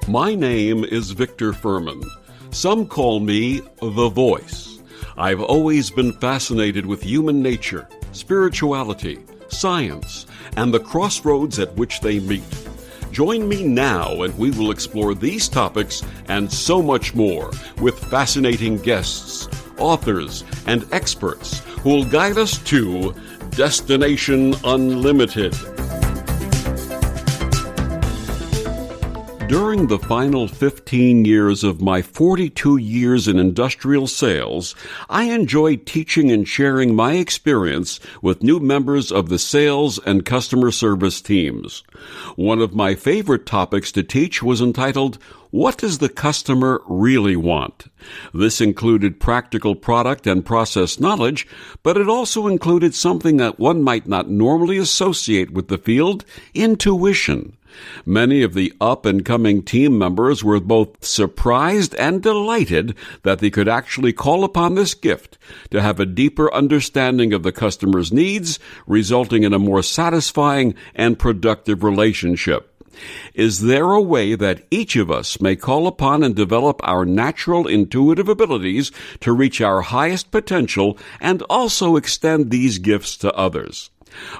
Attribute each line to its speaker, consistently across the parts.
Speaker 1: My name is Victor Fuhrman. Some call me The Voice. I've always been fascinated with human nature, spirituality, science, and the crossroads at which they meet. Join me now and we will explore these topics and so much more with fascinating guests, authors, and experts who will guide us to Destination Unlimited. During the final 15 years of my 42 years in industrial sales, I enjoyed teaching and sharing my experience with new members of the sales and customer service teams. One of my favorite topics to teach was entitled, "What does the customer really want?" This included practical product and process knowledge, but it also included something that one might not normally associate with the field, intuition. Many of the up-and-coming team members were both surprised and delighted that they could actually call upon this gift to have a deeper understanding of the customer's needs, resulting in a more satisfying and productive relationship. Is there a way that each of us may call upon and develop our natural intuitive abilities to reach our highest potential and also extend these gifts to others?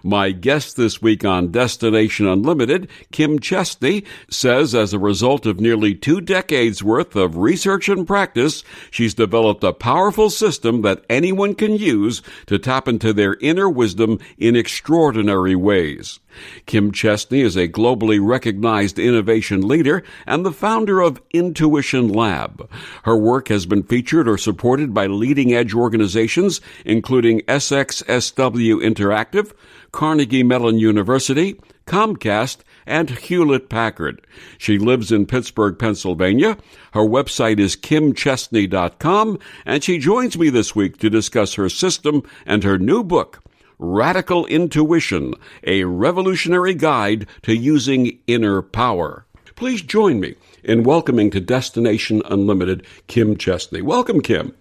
Speaker 1: My guest this week on Destination Unlimited, Kim Chestney, says as a result of nearly 2 decades worth of research and practice, she's developed a powerful system that anyone can use to tap into their inner wisdom in extraordinary ways. Kim Chestney is a globally recognized innovation leader and the founder of Intuition Lab. Her work has been featured or supported by leading-edge organizations, including SXSW Interactive, Carnegie Mellon University, Comcast, and Hewlett-Packard. She lives in Pittsburgh, Pennsylvania. Her website is kimchestney.com, and she joins me this week to discuss her system and her new book, Radical Intuition, a revolutionary guide to using inner power. Please join me in welcoming to Destination Unlimited, Kim Chestney. Welcome, Kim.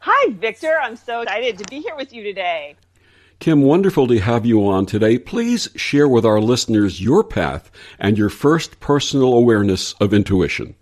Speaker 2: Hi, Victor. I'm so excited to be here with you today.
Speaker 1: Kim, wonderful to have you on today. Please share with our listeners your path and your first personal awareness of intuition.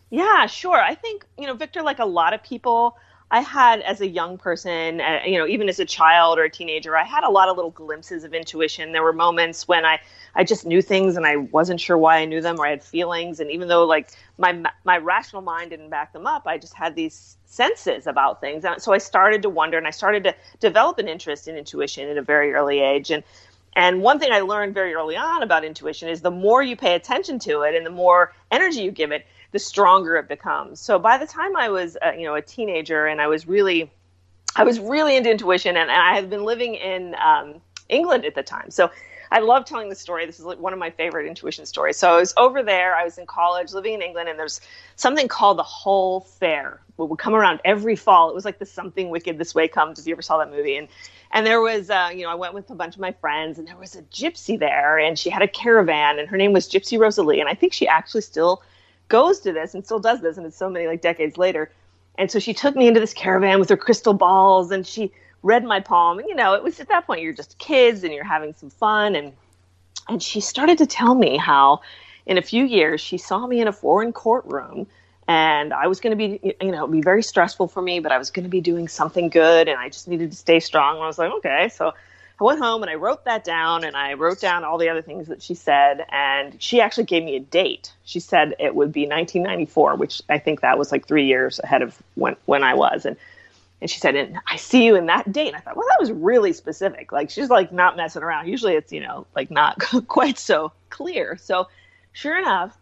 Speaker 2: Yeah, sure. I think, Victor, like a lot of people, I had as a young person, even as a child or a teenager, I had a lot of little glimpses of intuition. There were moments when I just knew things and I wasn't sure why I knew them, or I had feelings. And even though like my rational mind didn't back them up, I just had these senses about things. And so I started to wonder, and I started to develop an interest in intuition at a very early age. And one thing I learned very early on about intuition is the more you pay attention to it and the more energy you give it, the stronger it becomes. So by the time I was, a teenager, and I was really into intuition, and I had been living in England at the time. So I love telling this story. This is like one of my favorite intuition stories. So I was over there. I was in college, living in England, and there's something called the Hull Fair. It would come around every fall. It was like the Something Wicked This Way Comes, if you ever saw that movie. And there was, I went with a bunch of my friends, and there was a gypsy there, and she had a caravan, and her name was Gypsy Rosalie. And I think she actually still goes to this and still does this, and it's so many decades later. And so she took me into this caravan with her crystal balls, and she read my palm. And, it was at that point, you're just kids and you're having some fun. And she started to tell me how in a few years she saw me in a foreign courtroom, and I was going to be, be very stressful for me, but I was going to be doing something good, and I just needed to stay strong. And I was like, okay. So I went home and I wrote that down, and I wrote down all the other things that she said. And she actually gave me a date. She said it would be 1994, which I think that was like 3 years ahead of when I was. And she said, and I see you in that date. And I thought, well, that was really specific. Like, she's like not messing around. Usually it's, not quite so clear. So sure enough,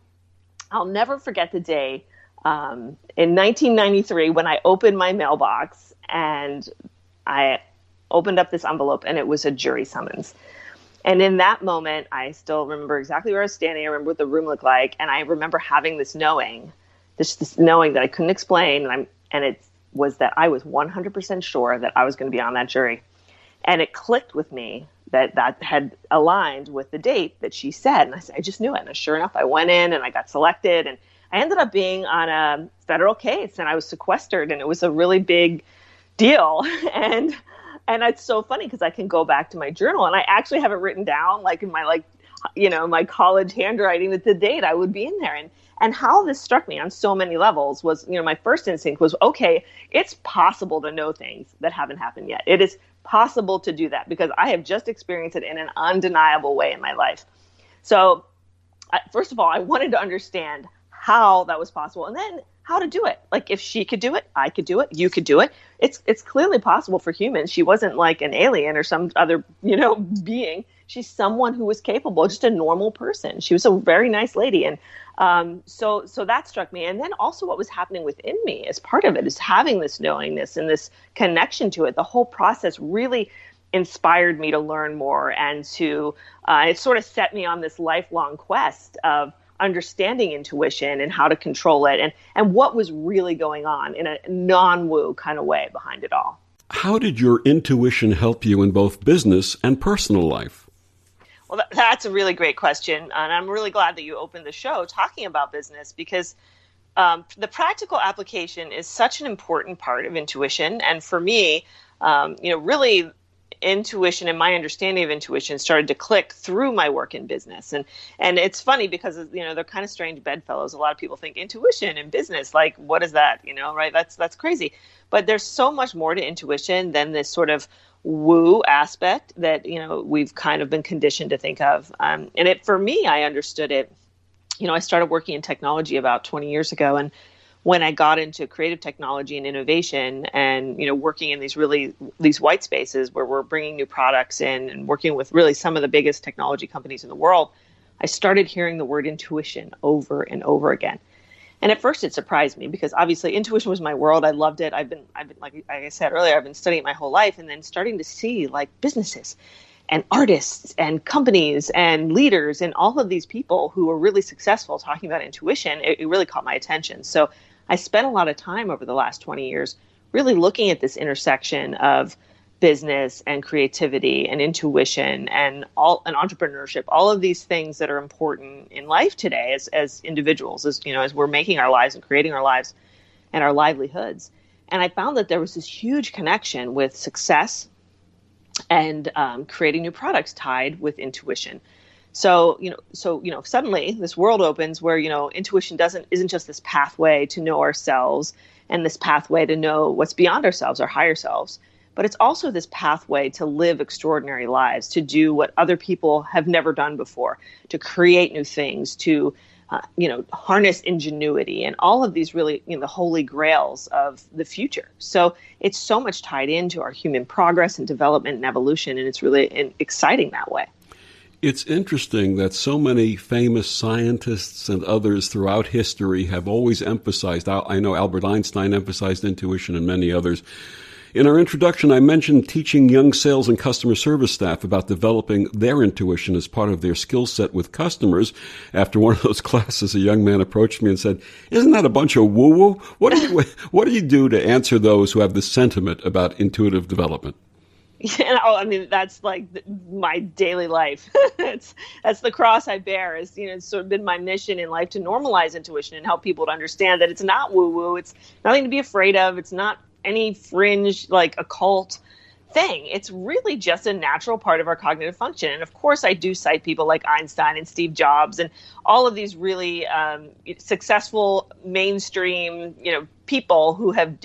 Speaker 2: I'll never forget the day in 1993 when I opened my mailbox and I opened up this envelope, and it was a jury summons. And in that moment, I still remember exactly where I was standing. I remember what the room looked like. And I remember having this knowing that I couldn't explain. And it was that I was 100% sure that I was going to be on that jury. And it clicked with me that had aligned with the date that she said. And I just knew it. And sure enough, I went in and I got selected. And I ended up being on a federal case, and I was sequestered. And it was a really big deal. And it's so funny because I can go back to my journal, and I actually have it written down, like in my my college handwriting with the date, I would be in there. And how this struck me on so many levels was, my first instinct was, okay, it's possible to know things that haven't happened yet. It is possible to do that because I have just experienced it in an undeniable way in my life. So first of all, I wanted to understand how that was possible, and then how to do it. Like, if she could do it, I could do it, you could do it. It's clearly possible for humans. She wasn't like an alien or some other, being. She's someone who was capable, just a normal person. She was a very nice lady. And so that struck me. And then also what was happening within me as part of it is having this knowingness and this connection to it. The whole process really inspired me to learn more, and to it sort of set me on this lifelong quest of understanding intuition and how to control it, and what was really going on in a non-woo kind of way behind it all.
Speaker 1: How did your intuition help you in both business and personal life?
Speaker 2: Well, that's a really great question. And I'm really glad that you opened the show talking about business, because the practical application is such an important part of intuition. And for me, really intuition and my understanding of intuition started to click through my work in business. And it's funny because, they're kind of strange bedfellows. A lot of people think intuition and business, like, what is that? Right? That's crazy. But there's so much more to intuition than this sort of woo aspect that, we've kind of been conditioned to think of. And for me, I understood it. I started working in technology about 20 years ago. And when I got into creative technology and innovation and, working in these white spaces where we're bringing new products in and working with really some of the biggest technology companies in the world, I started hearing the word intuition over and over again. And at first it surprised me because obviously intuition was my world. I loved it. I've been like I said earlier, I've been studying it my whole life, and then starting to see like businesses and artists and companies and leaders and all of these people who are really successful talking about intuition, it really caught my attention. So I spent a lot of time over the last 20 years really looking at this intersection of business and creativity and intuition and entrepreneurship, all of these things that are important in life today as individuals, as we're making our lives and creating our lives and our livelihoods. And I found that there was this huge connection with success and creating new products tied with intuition. So suddenly this world opens where, intuition isn't just this pathway to know ourselves and this pathway to know what's beyond ourselves, our higher selves, but it's also this pathway to live extraordinary lives, to do what other people have never done before, to create new things, to harness ingenuity and all of these really, the holy grails of the future. So it's so much tied into our human progress and development and evolution, and it's really exciting that way.
Speaker 1: It's interesting that so many famous scientists and others throughout history have always emphasized, I know Albert Einstein emphasized intuition and many others. In our introduction, I mentioned teaching young sales and customer service staff about developing their intuition as part of their skill set with customers. After one of those classes, a young man approached me and said, "Isn't that a bunch of woo-woo? What do you do to answer those who have this sentiment about intuitive development?"
Speaker 2: That's like my daily life. That's the cross I bear. It's sort of been my mission in life to normalize intuition and help people to understand that it's not woo-woo. It's nothing to be afraid of. It's not any fringe, like occult thing. It's really just a natural part of our cognitive function. And of course, I do cite people like Einstein and Steve Jobs and all of these really successful mainstream, people who have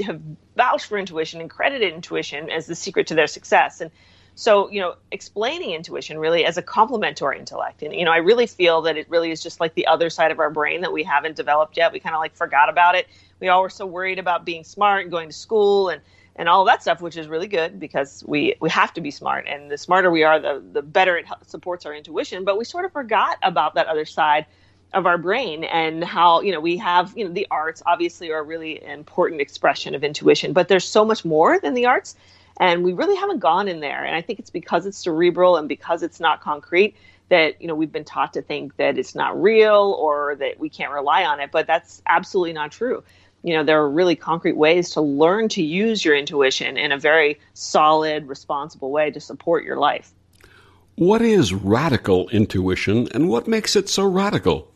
Speaker 2: vouched for intuition and credited intuition as the secret to their success. And so, explaining intuition really as a complement to our intellect. And, I really feel that it really is just like the other side of our brain that we haven't developed yet. We kind of like forgot about it. We all were so worried about being smart and going to school and all of that stuff, which is really good because we have to be smart. And the smarter we are, the better it supports our intuition. But we sort of forgot about that other side of our brain and how, we have, the arts obviously are a really important expression of intuition, but there's so much more than the arts. And we really haven't gone in there. And I think it's because it's cerebral and because it's not concrete that, we've been taught to think that it's not real or that we can't rely on it. But that's absolutely not true. There are really concrete ways to learn to use your intuition in a very solid, responsible way to support your life.
Speaker 1: What is radical intuition and what makes it so radical?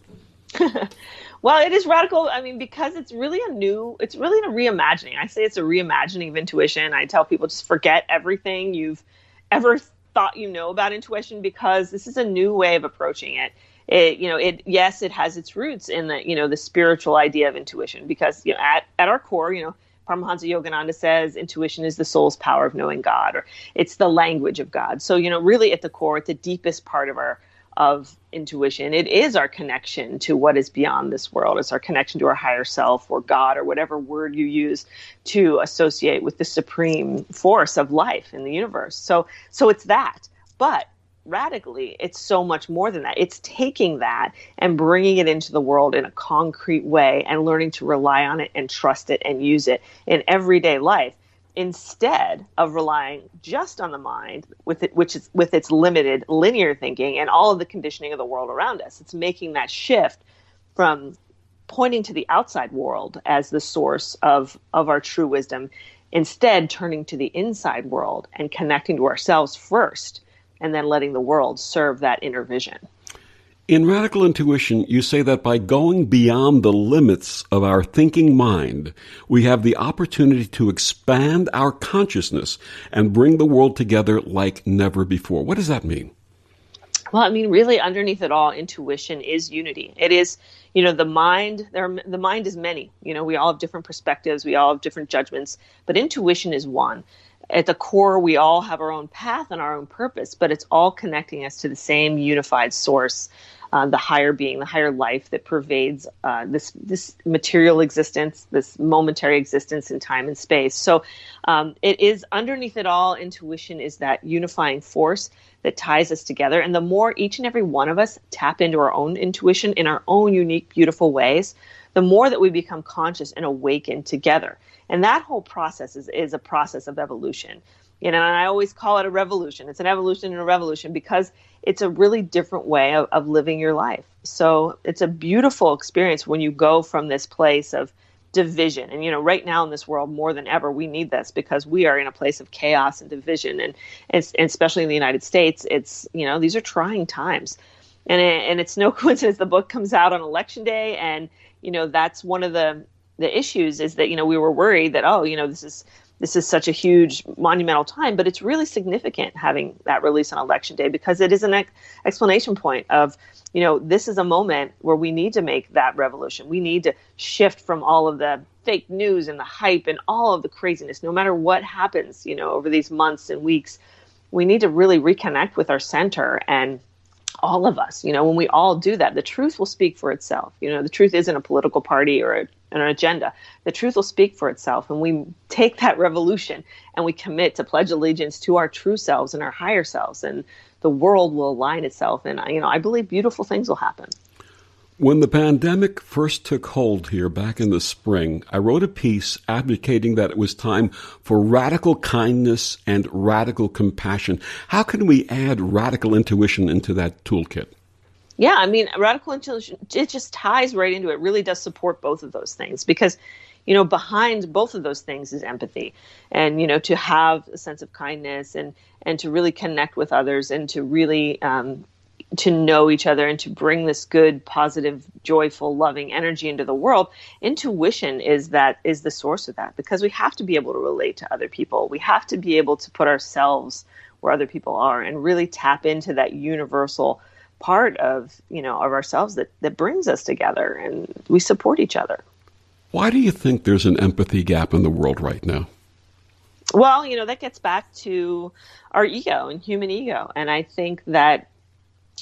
Speaker 2: Well, it is radical. Because it's really a reimagining. I say it's a reimagining of intuition. I tell people just forget everything you've ever thought about intuition, because this is a new way of approaching it. Yes, it has its roots in the spiritual idea of intuition, because at our core, Paramahansa Yogananda says intuition is the soul's power of knowing God, or it's the language of God. So, really at the core, at the deepest part of intuition, it is our connection to what is beyond this world. It's our connection to our higher self, or God, or whatever word you use to associate with the supreme force of life in the universe. So it's that. But radically, it's so much more than that. It's taking that and bringing it into the world in a concrete way, and learning to rely on it and trust it and use it in everyday life, instead of relying just on the mind with its limited linear thinking and all of the conditioning of the world around us. It's making that shift from pointing to the outside world as the source of our true wisdom, instead turning to the inside world and connecting to ourselves first, and then letting the world serve that inner vision.
Speaker 1: In Radical Intuition, you say that by going beyond the limits of our thinking mind, we have the opportunity to expand our consciousness and bring the world together like never before. What does that mean?
Speaker 2: Well, really, underneath it all, intuition is unity. It is, the mind. The mind is many. We all have different perspectives. We all have different judgments. But intuition is one. At the core, we all have our own path and our own purpose, but it's all connecting us to the same unified source, the higher being, the higher life that pervades this material existence, this momentary existence in time and space. So it is, underneath it all, intuition is that unifying force that ties us together. And the more each and every one of us tap into our own intuition in our own unique, beautiful ways, the more that we become conscious and awaken together. And that whole process is a process of evolution. And I always call it a revolution. It's an evolution and a revolution, because it's a really different way of living your life. So it's a beautiful experience when you go from this place of division. And, right now in this world, more than ever, we need this, because we are in a place of chaos and division. And especially in the United States, it's, these are trying times. And it's no coincidence the book comes out on Election Day. And, that's one of the issues, is that, we were worried that, this is such a huge monumental time, but it's really significant having that release on Election Day, because it is an explanation point of, this is a moment where we need to make that revolution. We need to shift from all of the fake news and the hype and all of the craziness, no matter what happens, over these months and weeks. We need to really reconnect with our center. And all of us, when we all do that, the truth will speak for itself. The truth isn't a political party or an agenda. The truth will speak for itself. And we take that revolution and we commit to pledge allegiance to our true selves and our higher selves, and the world will align itself. And, I believe beautiful things will happen.
Speaker 1: When the pandemic first took hold here back in the spring, I wrote a piece advocating that it was time for radical kindness and radical compassion. How can we add radical intuition into that toolkit?
Speaker 2: Yeah, radical intuition, it just ties right into it. It really does support both of those things, because, behind both of those things is empathy. And, to have a sense of kindness and to really connect with others, and to really to know each other, and to bring this good, positive, joyful, loving energy into the world. Intuition is the source of that, because we have to be able to relate to other people. We have to be able to put ourselves where other people are, and really tap into that universal part of ourselves that brings us together, and we support each other.
Speaker 1: Why do you think there's an empathy gap in the world right now?
Speaker 2: Well, that gets back to our ego and human ego. And I think that,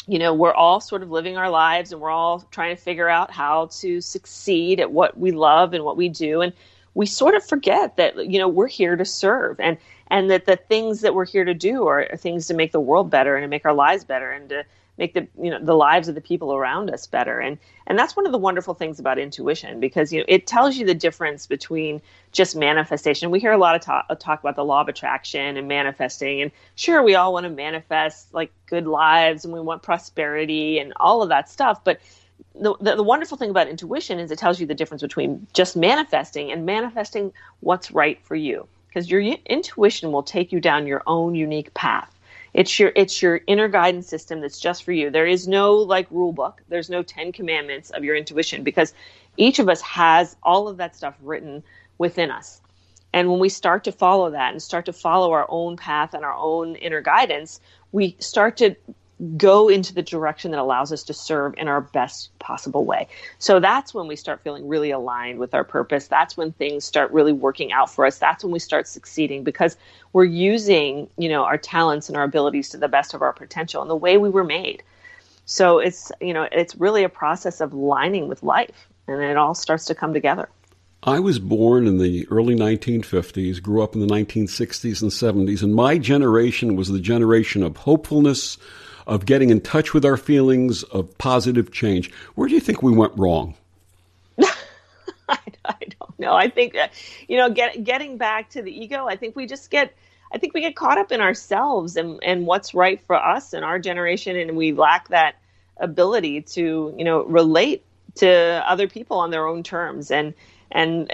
Speaker 2: we're all sort of living our lives, and we're all trying to figure out how to succeed at what we love and what we do. And we sort of forget that, we're here to serve, and that the things that we're here to do are things to make the world better, and to make our lives better, and to make the lives of the people around us better. And that's one of the wonderful things about intuition, because, it tells you the difference between just manifestation. We hear a lot of talk about the law of attraction and manifesting. And sure, we all want to manifest like good lives, and we want prosperity and all of that stuff. But the wonderful thing about intuition is it tells you the difference between just manifesting and manifesting what's right for you. Because your intuition will take you down your own unique path. It's your inner guidance system that's just for you. There is no rule book. There's no 10 commandments of your intuition, because each of us has all of that stuff written within us. And when we start to follow that and start to follow our own path and our own inner guidance, we start to go into the direction that allows us to serve in our best possible way. So that's when we start feeling really aligned with our purpose. That's when things start really working out for us. That's when we start succeeding, because we're using, our talents and our abilities to the best of our potential and the way we were made. So it's really a process of aligning with life, and then it all starts to come together.
Speaker 1: I was born in the early 1950s, grew up in the 1960s and 70s, and my generation was the generation of hopefulness, of getting in touch with our feelings, of positive change. Where do you think we went wrong?
Speaker 2: I don't know. I think, getting back to the ego, I think we get caught up in ourselves and what's right for us and our generation. And we lack that ability to, relate to other people on their own terms and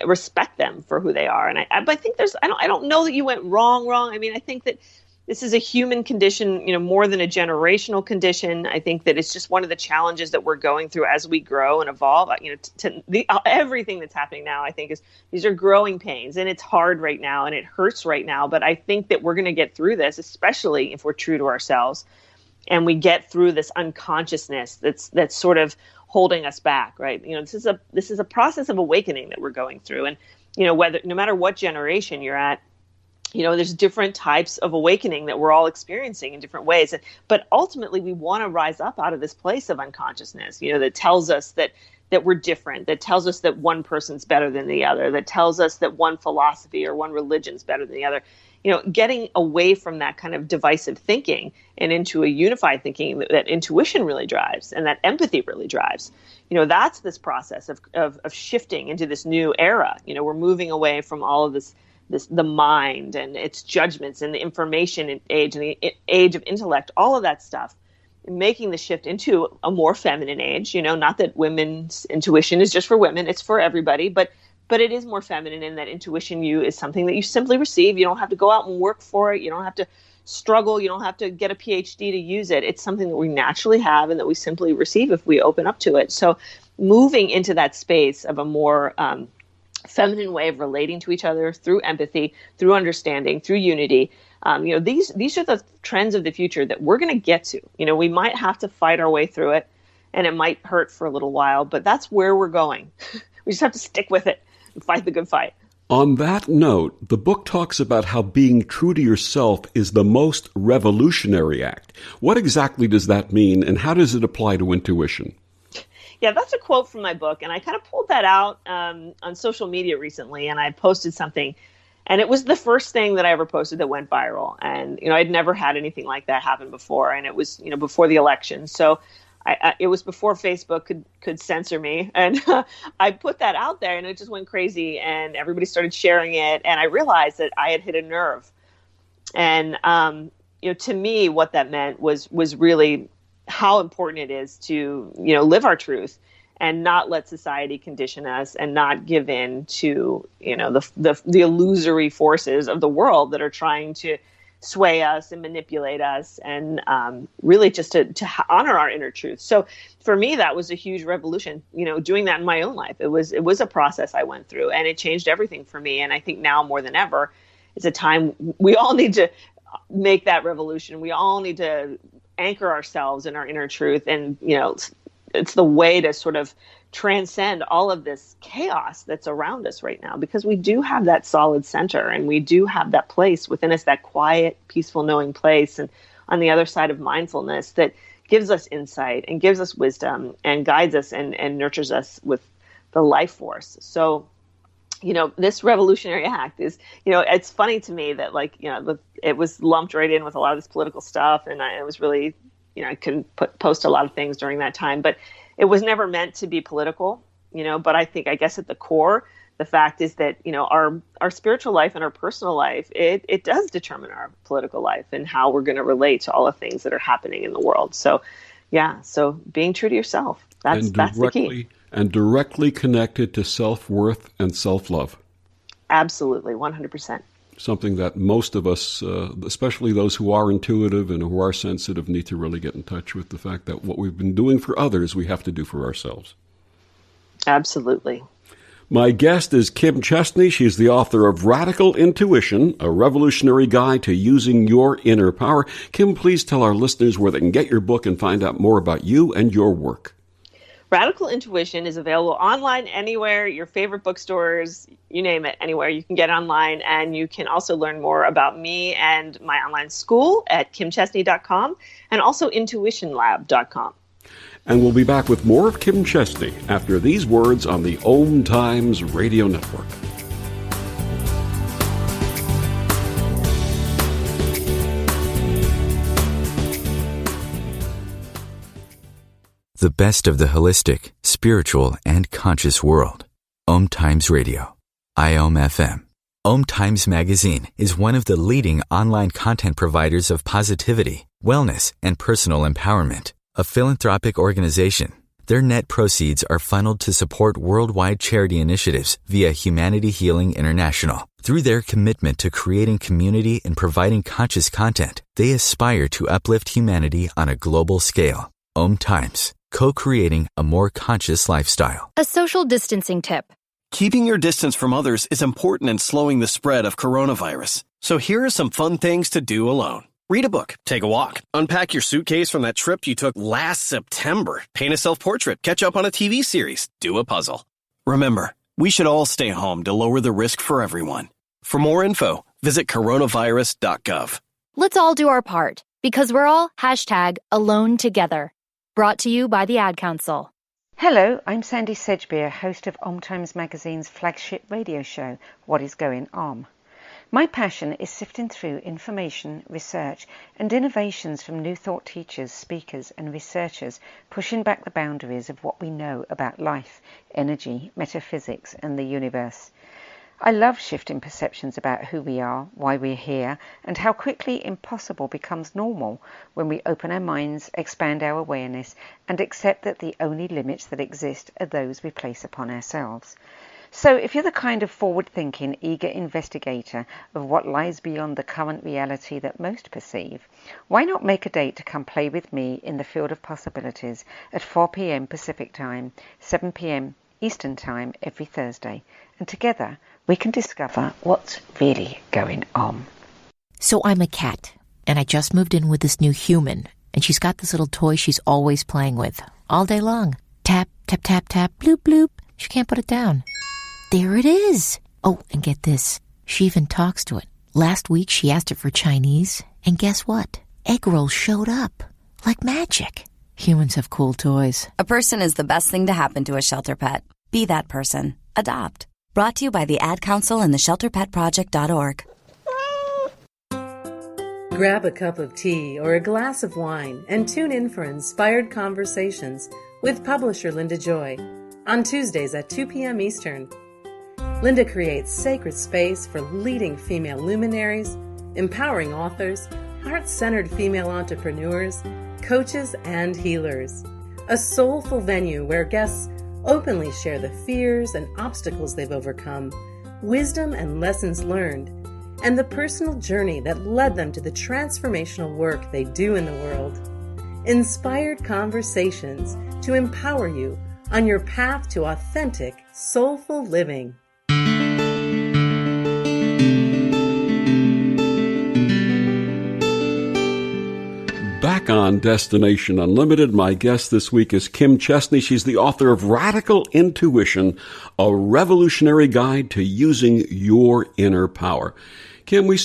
Speaker 2: respect them for who they are. And I think I don't know that you went wrong. I mean, I think that this is a human condition, more than a generational condition. I think that it's just one of the challenges that we're going through as we grow and evolve. Everything that's happening now, I think, these are growing pains, and it's hard right now and it hurts right now. But I think that we're going to get through this, especially if we're true to ourselves and we get through this unconsciousness that's sort of holding us back, right? This is a process of awakening that we're going through, and no matter what generation you're at. There's different types of awakening that we're all experiencing in different ways. But ultimately, we want to rise up out of this place of unconsciousness, that tells us that we're different, that tells us that one person's better than the other, that tells us that one philosophy or one religion's better than the other. Getting away from that kind of divisive thinking and into a unified thinking that intuition really drives and that empathy really drives. That's this process of shifting into this new era. We're moving away from all of the mind and its judgments and the information age and the age of intellect, all of that stuff, making the shift into a more feminine age. Not that women's intuition is just for women, it's for everybody, but it is more feminine in that intuition is something that you simply receive. You don't have to go out and work for it. You don't have to struggle. You don't have to get a PhD to use it. It's something that we naturally have and that we simply receive if we open up to it. So moving into that space of a more feminine way of relating to each other through empathy, through understanding, through unity. These are the trends of the future that we're going to get to. We might have to fight our way through it, and it might hurt for a little while, but that's where we're going. We just have to stick with it and fight the good fight.
Speaker 1: On that note, the book talks about how being true to yourself is the most revolutionary act. What exactly does that mean, and how does it apply to intuition?
Speaker 2: Yeah, that's a quote from my book, and I kind of pulled that out on social media recently, and I posted something, and it was the first thing that I ever posted that went viral. And I'd never had anything like that happen before, and it was before the election, so it was before Facebook could censor me, and I put that out there, and it just went crazy, and everybody started sharing it, and I realized that I had hit a nerve, and to me, what that meant was really how important it is to, live our truth and not let society condition us and not give in to, the illusory forces of the world that are trying to sway us and manipulate us, and really just to honor our inner truth. So for me, that was a huge revolution, doing that in my own life. It was a process I went through, and it changed everything for me. And I think now more than ever, it's a time we all need to make that revolution. We all need to anchor ourselves in our inner truth. And, it's the way to sort of transcend all of this chaos that's around us right now, because we do have that solid center, and we do have that place within us, that quiet, peaceful, knowing place. And on the other side of mindfulness that gives us insight and gives us wisdom and guides us and nurtures us with the life force. So, this revolutionary act is, it's funny to me that it was lumped right in with a lot of this political stuff. And it was really, I couldn't post a lot of things during that time, but it was never meant to be political, but I guess at the core, the fact is that, our spiritual life and our personal life, it does determine our political life and how we're going to relate to all the things that are happening in the world. So, so being true to yourself, that's the key.
Speaker 1: And directly connected to self-worth and self-love.
Speaker 2: Absolutely, 100%.
Speaker 1: Something that most of us, especially those who are intuitive and who are sensitive, need to really get in touch with the fact that what we've been doing for others, we have to do for ourselves.
Speaker 2: Absolutely.
Speaker 1: My guest is Kim Chestney. She's the author of Radical Intuition, a revolutionary guide to using your inner power. Kim, please tell our listeners where they can get your book and find out more about you and your work.
Speaker 2: Radical Intuition is available online anywhere, your favorite bookstores, you name it, anywhere. You can get it online, and you can also learn more about me and my online school at kimchestney.com and also intuitionlab.com.
Speaker 1: And we'll be back with more of Kim Chestney after these words on the OMTimes Radio Network.
Speaker 3: The best of the holistic, spiritual, and conscious world. OMTimes Radio. IOM FM. OMTimes Magazine is one of the leading online content providers of positivity, wellness, and personal empowerment. A philanthropic organization, their net proceeds are funneled to support worldwide charity initiatives via Humanity Healing International. Through their commitment to creating community and providing conscious content, they aspire to uplift humanity on a global scale. OMTimes, co-creating a more conscious lifestyle.
Speaker 4: A social distancing tip.
Speaker 5: Keeping your distance from others is important in slowing the spread of coronavirus. So here are some fun things to do alone. Read a book, take a walk, unpack your suitcase from that trip you took last September, paint a self-portrait, catch up on a TV series, do a puzzle. Remember, we should all stay home to lower the risk for everyone. For more info, visit coronavirus.gov.
Speaker 4: Let's all do our part, because we're all #AloneTogether. Brought to you by the Ad Council.
Speaker 6: Hello, I'm Sandy Sedgbeer, host of OMTimes Magazine's flagship radio show, What is Going On? My passion is sifting through information, research, and innovations from new thought teachers, speakers, and researchers pushing back the boundaries of what we know about life, energy, metaphysics, and the universe. I love shifting perceptions about who we are, why we're here, and how quickly impossible becomes normal when we open our minds, expand our awareness, and accept that the only limits that exist are those we place upon ourselves. So if you're the kind of forward-thinking, eager investigator of what lies beyond the current reality that most perceive, why not make a date to come play with me in the field of possibilities at 4 p.m. Pacific Time, 7 p.m. Eastern Time every Thursday, and together we can discover what's really going on.
Speaker 7: So I'm a cat, and I just moved in with this new human, and she's got this little toy she's always playing with, all day long. Tap, tap, tap, tap, bloop, bloop. She can't put it down. There it is. Oh, and get this. She even talks to it. Last week, she asked it for Chinese, and guess what? Egg rolls showed up. Like magic. Humans have cool toys.
Speaker 8: A person is the best thing to happen to a shelter pet. Be that person. Adopt. Brought to you by the Ad Council and the ShelterPetProject.org.
Speaker 9: Grab a cup of tea or a glass of wine and tune in for inspired conversations with publisher Linda Joy on Tuesdays at 2 p.m. Eastern. Linda creates sacred space for leading female luminaries, empowering authors, heart-centered female entrepreneurs, coaches, and healers. A soulful venue where guests openly share the fears and obstacles they've overcome, wisdom and lessons learned, and the personal journey that led them to the transformational work they do in the world. Inspired conversations to empower you on your path to authentic, soulful living.
Speaker 1: Back on Destination Unlimited, my guest this week is Kim Chestney. She's the author of Radical Intuition, a revolutionary guide to using your inner power. Kim, we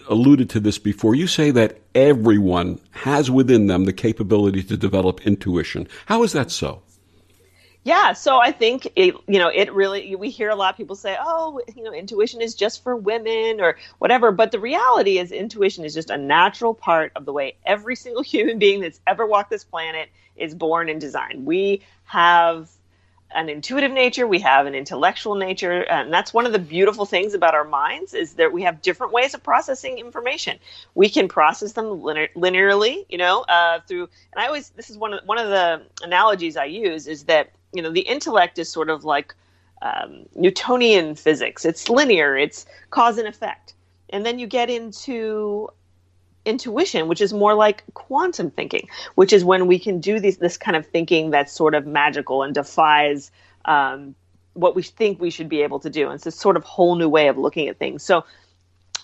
Speaker 1: alluded to this before. You say that everyone has within them the capability to develop intuition. How is that so?
Speaker 2: Yeah, so I think it really, we hear a lot of people say, oh, intuition is just for women or whatever. But the reality is intuition is just a natural part of the way every single human being that's ever walked this planet is born and designed. We have an intuitive nature, we have an intellectual nature, and that's one of the beautiful things about our minds is that we have different ways of processing information. We can process them linearly, through, and this is one of the analogies I use is that the intellect is sort of like Newtonian physics. It's linear, it's cause and effect. And then you get into intuition, which is more like quantum thinking, which is when we can do this kind of thinking that's sort of magical and defies what we think we should be able to do. And it's this sort of whole new way of looking at things. So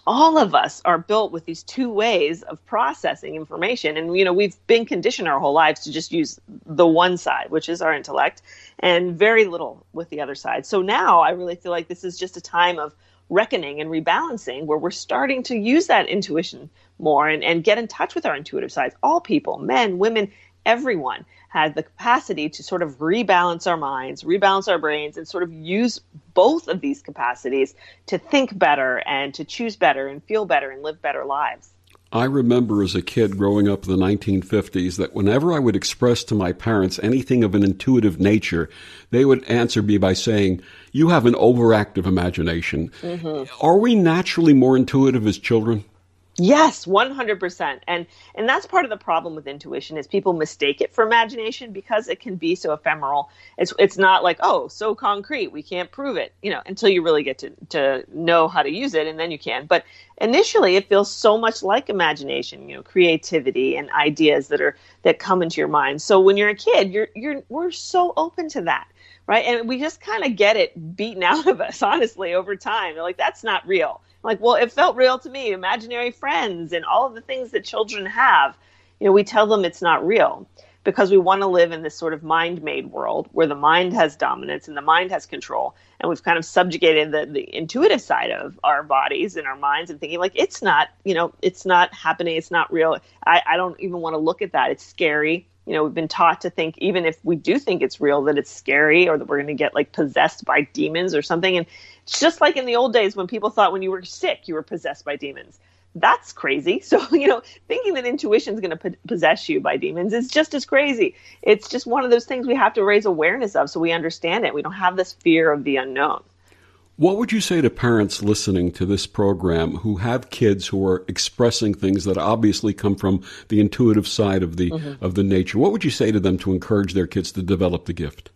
Speaker 2: all of us are built with these two ways of processing information. And, we've been conditioned our whole lives to just use the one side, which is our intellect, and very little with the other side. So now I really feel like this is just a time of reckoning and rebalancing where we're starting to use that intuition more and get in touch with our intuitive sides. All people, men, women, everyone has the capacity to sort of rebalance our minds, rebalance our brains, and sort of use both of these capacities to think better and to choose better and feel better and live better lives.
Speaker 1: I remember as a kid growing up in the 1950s that whenever I would express to my parents anything of an intuitive nature, they would answer me by saying, "You have an overactive imagination." Mm-hmm. Are we naturally more intuitive as children?
Speaker 2: Yes, 100%. And that's part of the problem with intuition is people mistake it for imagination because it can be so ephemeral. It's not like, oh, so concrete, we can't prove it, until you really get to know how to use it, and then you can. But initially it feels so much like imagination, creativity and ideas that come into your mind. So when you're a kid, we're so open to that. Right. And we just kind of get it beaten out of us, honestly, over time. They're like, that's not real. I'm like, well, it felt real to me. Imaginary friends and all of the things that children have, we tell them it's not real because we want to live in this sort of mind-made world where the mind has dominance and the mind has control. And we've kind of subjugated the intuitive side of our bodies and our minds and thinking like, it's not, it's not happening. It's not real. I don't even want to look at that. It's scary. We've been taught to think, even if we do think it's real, that it's scary or that we're going to get like possessed by demons or something. And it's just like in the old days when people thought when you were sick, you were possessed by demons. That's crazy. So, thinking that intuition is going to possess you by demons is just as crazy. It's just one of those things we have to raise awareness of so we understand it. We don't have this fear of the unknown.
Speaker 1: What would you say to parents listening to this program who have kids who are expressing things that obviously come from the intuitive side of the nature? What would you say to them to encourage their kids to develop the gift?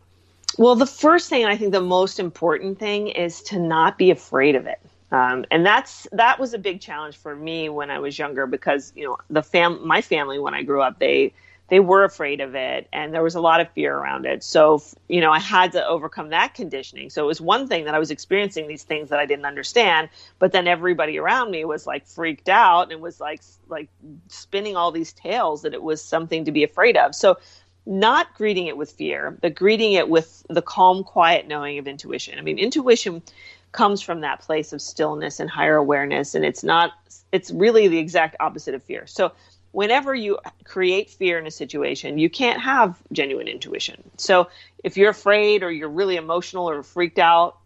Speaker 2: Well, the first thing, I think the most important thing is to not be afraid of it. And that was a big challenge for me when I was younger because, my family, when I grew up, they were afraid of it and there was a lot of fear around it. So, I had to overcome that conditioning. So it was one thing that I was experiencing these things that I didn't understand, but then everybody around me was like freaked out and was like spinning all these tales that it was something to be afraid of. So not greeting it with fear, but greeting it with the calm, quiet knowing of intuition. I mean, intuition comes from that place of stillness and higher awareness. And it's really the exact opposite of fear. So whenever you create fear in a situation, you can't have genuine intuition. So if you're afraid or you're really emotional or freaked out,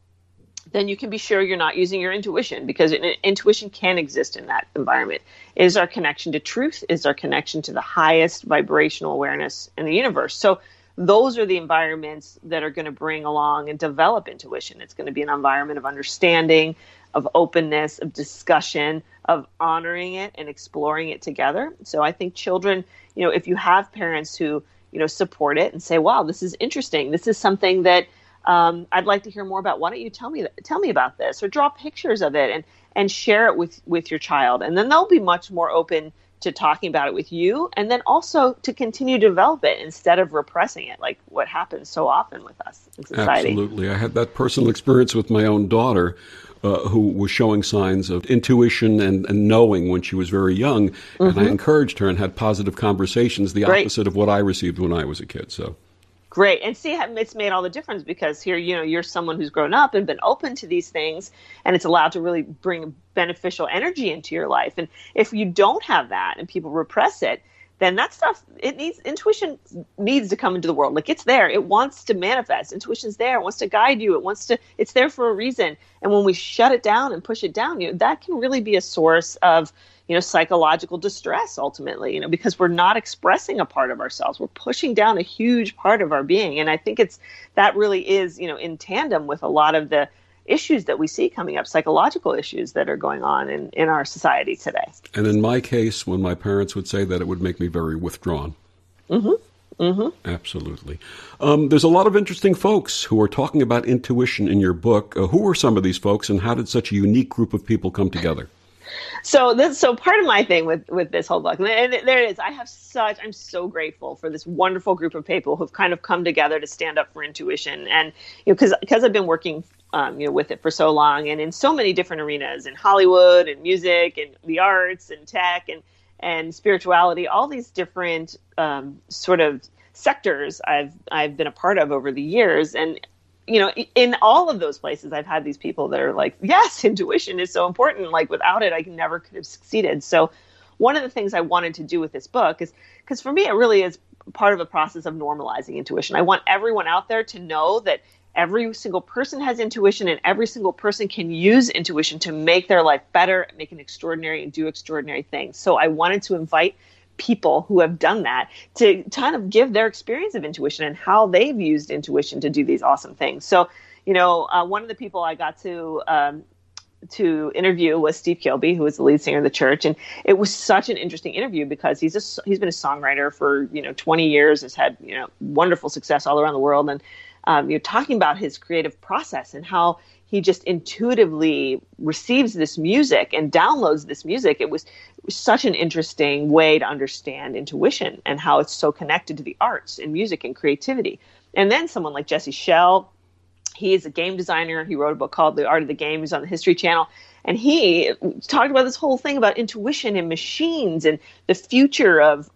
Speaker 2: then you can be sure you're not using your intuition because intuition can exist in that environment. It is our connection to truth, is our connection to the highest vibrational awareness in the universe. So those are the environments that are going to bring along and develop intuition. It's going to be an environment of understanding, of openness, of discussion, of honoring it and exploring it together. So I think children, if you have parents who, support it and say, wow, this is interesting. This is something that I'd like to hear more about. Why don't you tell me about this, or draw pictures of it and share it with your child. And then they'll be much more open to talking about it with you, and then also to continue to develop it instead of repressing it, like what happens so often with us in society.
Speaker 1: Absolutely. I had that personal experience with my own daughter, who was showing signs of intuition and knowing when she was very young, and I encouraged her and had positive conversations, the opposite of what I received when I was a kid. So.
Speaker 2: Great. And see, it's made all the difference because here, you're someone who's grown up and been open to these things, and it's allowed to really bring beneficial energy into your life. And if you don't have that and people repress it, then that stuff, intuition needs to come into the world. Like, it's there. It wants to manifest. Intuition's there. It wants to guide you. It's there for a reason. And when we shut it down and push it down, that can really be a source of, psychological distress ultimately, because we're not expressing a part of ourselves. We're pushing down a huge part of our being. And I think that really is, in tandem with a lot of the issues that we see coming up, psychological issues that are going on in our society today.
Speaker 1: And in my case, when my parents would say that, it would make me very withdrawn. Absolutely. There's a lot of interesting folks who are talking about intuition in your book. Who are some of these folks, and how did such a unique group of people come together?
Speaker 2: So part of my thing with this whole book, and there it is. I'm so grateful for this wonderful group of people who've kind of come together to stand up for intuition, and because I've been working with it for so long, and in so many different arenas, in Hollywood and music and the arts and tech and spirituality, all these different sort of sectors I've been a part of over the years. And in all of those places, I've had these people that are like, yes, intuition is so important. Like without it, I never could have succeeded. So one of the things I wanted to do with this book is, because for me, it really is part of a process of normalizing intuition. I want everyone out there to know that every single person has intuition, and every single person can use intuition to make their life better, make an extraordinary and do extraordinary things. So I wanted to invite people who have done that to kind of give their experience of intuition and how they've used intuition to do these awesome things. So, one of the people I got to interview was Steve Kilby, who is the lead singer of the church. And it was such an interesting interview because he's been a songwriter for, 20 years, has had, wonderful success all around the world. And, talking about his creative process and how he just intuitively receives this music and downloads this music. It was such an interesting way to understand intuition and how it's so connected to the arts and music and creativity. And then someone like Jesse Schell, he is a game designer. He wrote a book called The Art of the Game. He's on the History Channel. And he talked about this whole thing about intuition and machines and the future of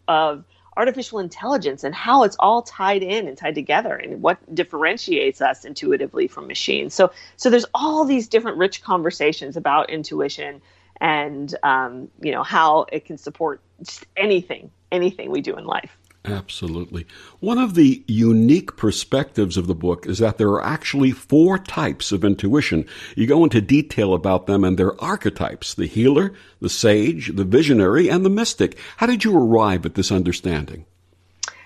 Speaker 2: artificial intelligence and how it's all tied in and tied together and what differentiates us intuitively from machines. So there's all these different rich conversations about intuition and, how it can support just anything we do in life.
Speaker 1: Absolutely. One of the unique perspectives of the book is that there are actually 4 types of intuition. You go into detail about them and their archetypes: the healer, the sage, the visionary, and the mystic. How did you arrive at this understanding?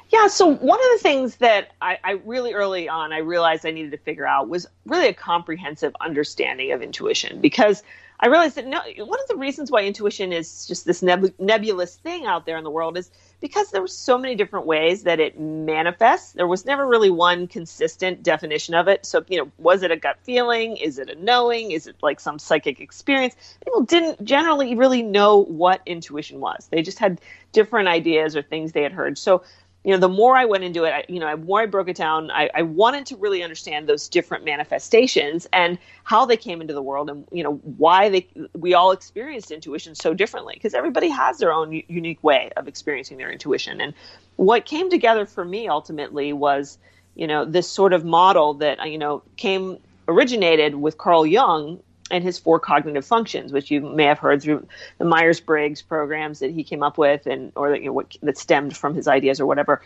Speaker 2: Yeah, so one of the things that I really early on I realized I needed to figure out was really a comprehensive understanding of intuition, because I realized that one of the reasons why intuition is just this nebulous thing out there in the world is because there were so many different ways that it manifests. There was never really one consistent definition of it. So, was it a gut feeling? Is it a knowing? Is it like some psychic experience? People didn't generally really know what intuition was. They just had different ideas or things they had heard. So, the more I went into it, the more I broke it down, I wanted to really understand those different manifestations and how they came into the world, and, why we all experienced intuition so differently, because everybody has their own unique way of experiencing their intuition. And what came together for me ultimately was, this sort of model that, originated with Carl Jung and his 4 cognitive functions, which you may have heard through the Myers-Briggs programs that he came up with, or that stemmed from his ideas or whatever.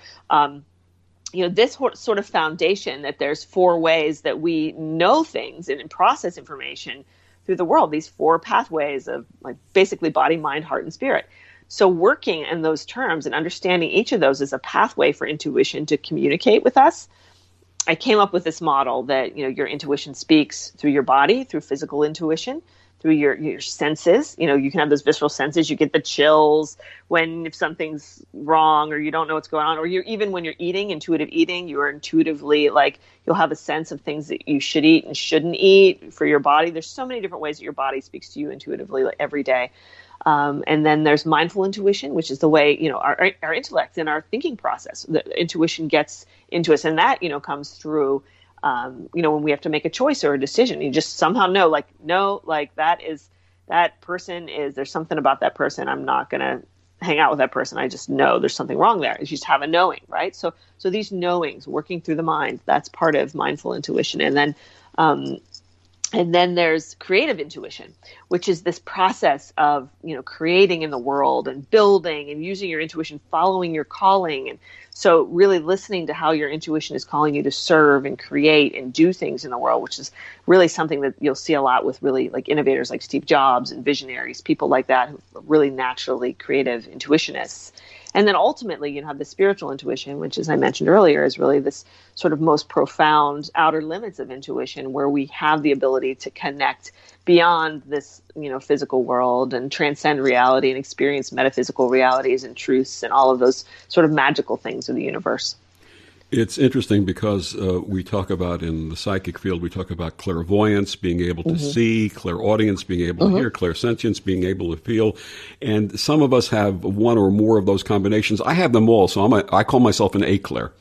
Speaker 2: This sort of foundation that there's 4 ways that we know things and process information through the world. These 4 pathways of like basically body, mind, heart, and spirit. So working in those terms and understanding each of those is a pathway for intuition to communicate with us. I came up with this model that, your intuition speaks through your body, through physical intuition, through your senses. You can have those visceral senses. You get the chills if something's wrong or you don't know what's going on, or even when you're eating, intuitive eating, you are intuitively you'll have a sense of things that you should eat and shouldn't eat for your body. There's so many different ways that your body speaks to you intuitively every day. And then there's mindful intuition, which is the way, our intellect and our thinking process, the intuition gets into us. And that, comes through, when we have to make a choice or a decision, you just somehow know, that person there's something about that person. I'm not going to hang out with that person. I just know there's something wrong there. You just have a knowing, right? So these knowings working through the mind, that's part of mindful intuition. And then there's creative intuition, which is this process of, creating in the world and building and using your intuition, following your calling. And so really listening to how your intuition is calling you to serve and create and do things in the world, which is really something that you'll see a lot with really like innovators like Steve Jobs and visionaries, people like that who are really naturally creative intuitionists. And then ultimately, you have the spiritual intuition, which, as I mentioned earlier, is really this sort of most profound outer limits of intuition, where we have the ability to connect beyond this, physical world and transcend reality and experience metaphysical realities and truths and all of those sort of magical things of the universe.
Speaker 1: It's interesting because we talk about in the psychic field, we talk about clairvoyance, being able to see, clairaudience, being able to hear, clairsentience, being able to feel. And some of us have one or more of those combinations. I have them all, so I call myself an éclair.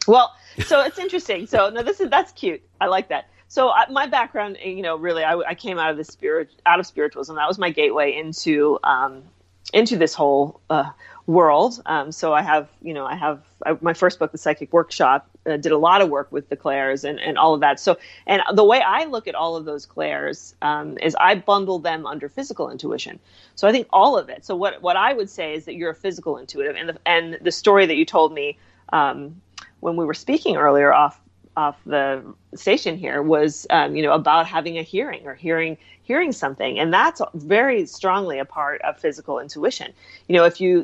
Speaker 2: Well, so it's interesting. So no, that's cute. I like that. So my background, really, I came out of out of spiritualism. That was my gateway into this whole world. So I have my first book, The Psychic Workshop, did a lot of work with the clairs and all of that. So, and the way I look at all of those clairs is I bundle them under physical intuition. So I think all of it. So what I would say is that you're a physical intuitive, and the story that you told me when we were speaking earlier off the station here was about having a hearing or hearing something, and that's very strongly a part of physical intuition.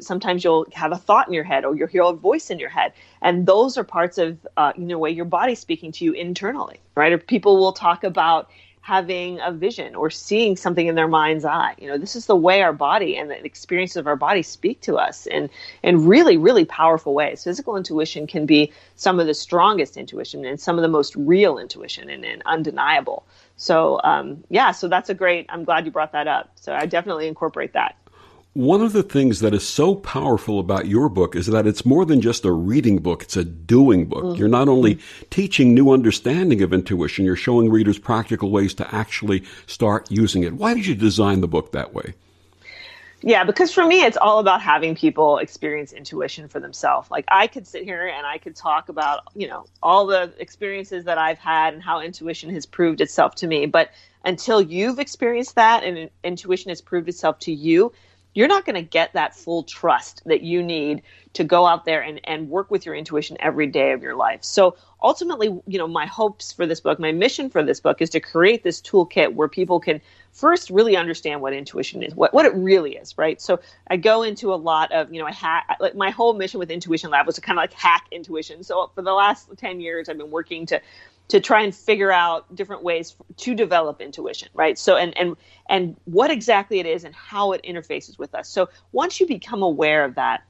Speaker 2: Sometimes you'll have a thought in your head or you'll hear a voice in your head, and those are parts of way your body's speaking to you internally, right? Or people will talk about having a vision or seeing something in their mind's eye. This is the way our body and the experiences of our body speak to us in really, really powerful ways. Physical intuition can be some of the strongest intuition and some of the most real intuition and undeniable. So, so that's I'm glad you brought that up. So I definitely incorporate that.
Speaker 1: One of the things that is so powerful about your book is that it's more than just a reading book. It's a doing book. You're not only teaching new understanding of intuition, you're showing readers practical ways to actually start using it. Why did you design the book that way?
Speaker 2: Yeah, because for me, it's all about having people experience intuition for themselves. Like I could sit here and I could talk about, all the experiences that I've had and how intuition has proved itself to me. But until you've experienced that and intuition has proved itself to you, you're not going to get that full trust that you need to go out there and work with your intuition every day of your life. So ultimately, my hopes for this book, my mission for this book is to create this toolkit where people can first really understand what intuition is, what it really is, right? So I go into a lot of, my whole mission with Intuition Lab was to kind of like hack intuition. So for the last 10 years, I've been working to try and figure out different ways to develop intuition, right? So, and what exactly it is and how it interfaces with us. So once you become aware of that,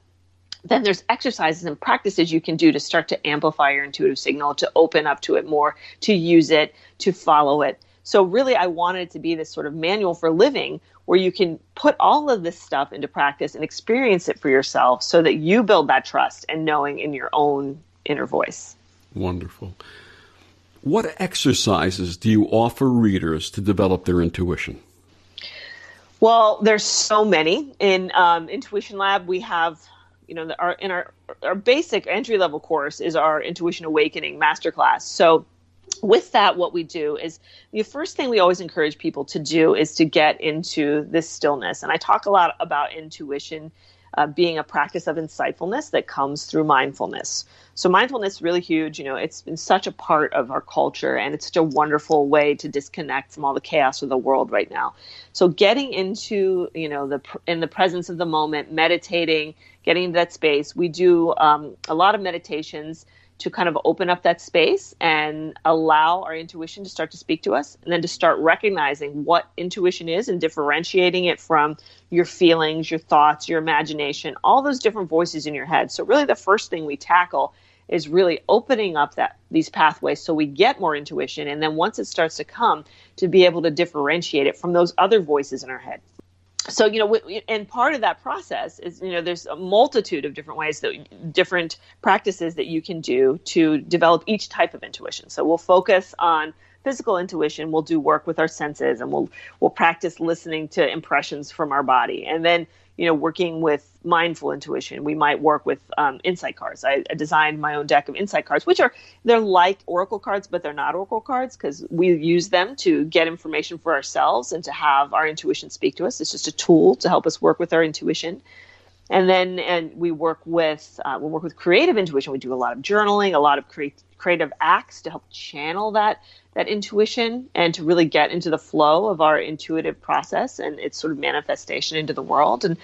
Speaker 2: then there's exercises and practices you can do to start to amplify your intuitive signal, to open up to it more, to use it, to follow it. So really, I wanted it to be this sort of manual for living where you can put all of this stuff into practice and experience it for yourself so that you build that trust and knowing in your own inner voice. Wonderful.
Speaker 1: What exercises do you offer readers to develop their intuition?
Speaker 2: Well, there's so many. In Intuition Lab, we have, our basic entry-level course is our Intuition Awakening Masterclass. So with that, what we do is the first thing we always encourage people to do is to get into this stillness. And I talk a lot about intuition being a practice of insightfulness that comes through mindfulness. So mindfulness is really huge. It's been such a part of our culture, and it's such a wonderful way to disconnect from all the chaos of the world right now. So getting into, in the presence of the moment, meditating, getting into that space. We do a lot of meditations to kind of open up that space and allow our intuition to start to speak to us, and then to start recognizing what intuition is and differentiating it from your feelings, your thoughts, your imagination, all those different voices in your head. So really the first thing we tackle is really opening up these pathways so we get more intuition, and then once it starts to come, to be able to differentiate it from those other voices in our head. So, and part of that process is, there's a multitude of different ways different practices that you can do to develop each type of intuition. So we'll focus on physical intuition. We'll do work with our senses, and we'll practice listening to impressions from our body. And then, working with mindful intuition, we might work with insight cards. I designed my own deck of insight cards, they're like oracle cards, but they're not oracle cards because we use them to get information for ourselves and to have our intuition speak to us. It's just a tool to help us work with our intuition. And we work with creative intuition. We do a lot of journaling, a lot of creative acts to help channel that intuition and to really get into the flow of our intuitive process and its sort of manifestation into the world. And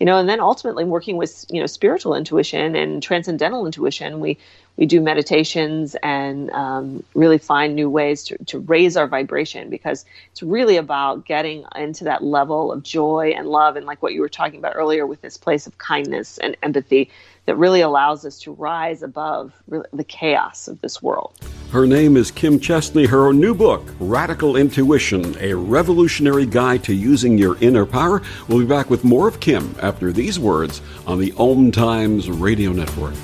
Speaker 2: then ultimately working with, spiritual intuition and transcendental intuition, we we do meditations and really find new ways to raise our vibration, because it's really about getting into that level of joy and love, and like what you were talking about earlier with this place of kindness and empathy that really allows us to rise above the chaos of this world.
Speaker 1: Her name is Kim Chestney. Her new book, Radical Intuition, A Revolutionary Guide to Using Your Inner Power. We'll be back with more of Kim after these words on the OMTimes Radio Network.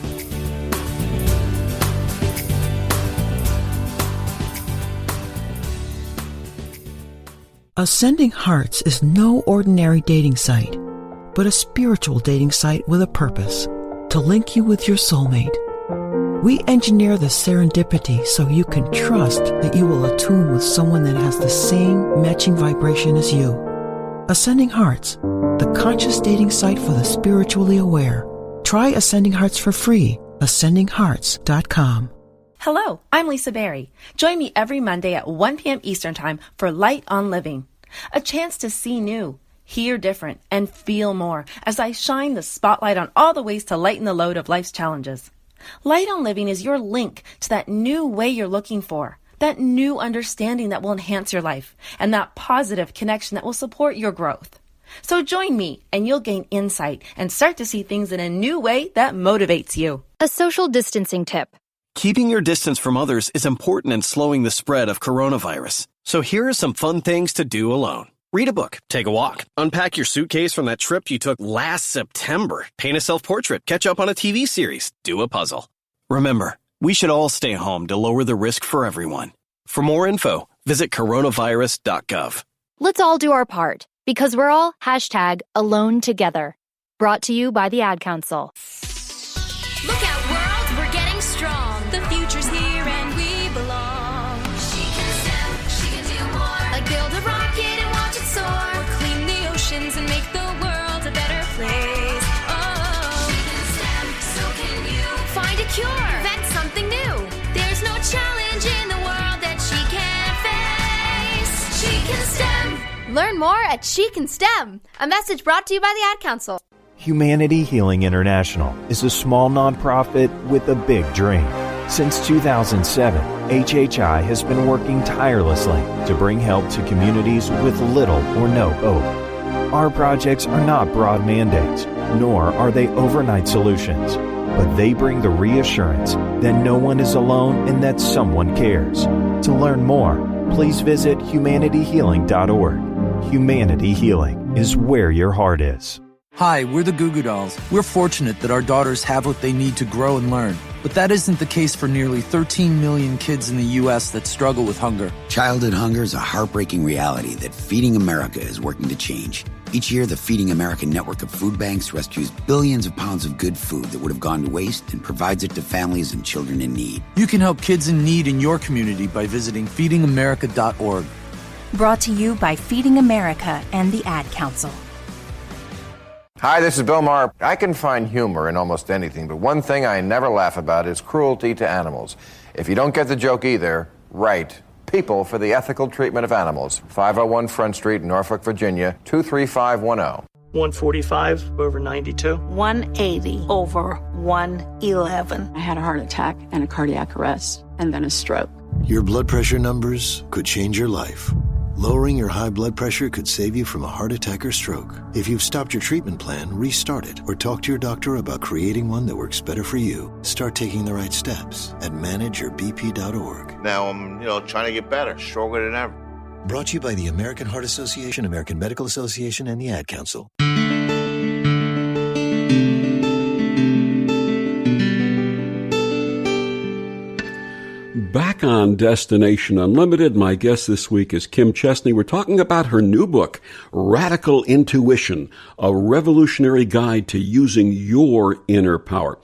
Speaker 10: Ascending Hearts is no ordinary dating site, but a spiritual dating site with a purpose, to link you with your soulmate. We engineer the serendipity so you can trust that you will attune with someone that has the same matching vibration as you. Ascending Hearts, the conscious dating site for the spiritually aware. Try Ascending Hearts for free. AscendingHearts.com.
Speaker 11: Hello, I'm Lisa Berry. Join me every Monday at 1 p.m. Eastern Time for Light on Living. A chance to see new, hear different, and feel more as I shine the spotlight on all the ways to lighten the load of life's challenges. Light on Living is your link to that new way you're looking for, that new understanding that will enhance your life, and that positive connection that will support your growth. So join me and you'll gain insight and start to see things in a new way that motivates you.
Speaker 4: A social distancing tip.
Speaker 5: Keeping your distance from others is important in slowing the spread of coronavirus. So here are some fun things to do alone. Read a book, take a walk, unpack your suitcase from that trip you took last September, paint a self-portrait, catch up on a TV series, do a puzzle. Remember, we should all stay home to lower the risk for everyone. For more info, visit coronavirus.gov.
Speaker 4: Let's all do our part, because we're all #AloneTogether. Brought to you by the Ad Council.
Speaker 12: Look out, world, we're getting strong. The future's here and we belong. She can STEM, she can do more. Like build a rocket and watch it soar. Or clean the oceans and make the world a better place. Oh, she can STEM, so can you. Find a cure, invent something new. There's no challenge in the world that she can't face. She can STEM.
Speaker 13: Learn more at She Can STEM. A message brought to you by the Ad Council.
Speaker 14: Humanity Healing International is a small nonprofit with a big dream. Since 2007, HHI has been working tirelessly to bring help to communities with little or no hope. Our projects are not broad mandates, nor are they overnight solutions, but they bring the reassurance that no one is alone and that someone cares. To learn more, please visit humanityhealing.org. Humanity Healing is where your heart is.
Speaker 15: Hi, we're the Goo Goo Dolls. We're fortunate that our daughters have what they need to grow and learn. But that isn't the case for nearly 13 million kids in the U.S. that struggle with hunger.
Speaker 16: Childhood hunger is a heartbreaking reality that Feeding America is working to change. Each year, the Feeding America network of food banks rescues billions of pounds of good food that would have gone to waste and provides it to families and children in need.
Speaker 15: You can help kids in need in your community by visiting feedingamerica.org.
Speaker 17: Brought to you by Feeding America and the Ad Council.
Speaker 18: Hi, this is Bill Maher. I can find humor in almost anything, but one thing I never laugh about is cruelty to animals. If you don't get the joke either, write People for the Ethical Treatment of Animals, 501 Front Street, Norfolk, Virginia, 23510.
Speaker 19: 145 over 92.
Speaker 20: 180 over 111. I had a heart attack and a cardiac arrest, and then a stroke.
Speaker 21: Your blood pressure numbers could change your life. Lowering your high blood pressure could save you from a heart attack or stroke. If you've stopped your treatment plan, restart it or talk to your doctor about creating one that works better for you. Start taking the right steps at manageyourbp.org.
Speaker 22: Now I'm, trying to get better, stronger than ever.
Speaker 21: Brought to you by the American Heart Association, American Medical Association, and the Ad Council.
Speaker 1: Back on Destination Unlimited, my guest this week is Kim Chestney. We're talking about her new book, Radical Intuition, a revolutionary guide to using your inner power.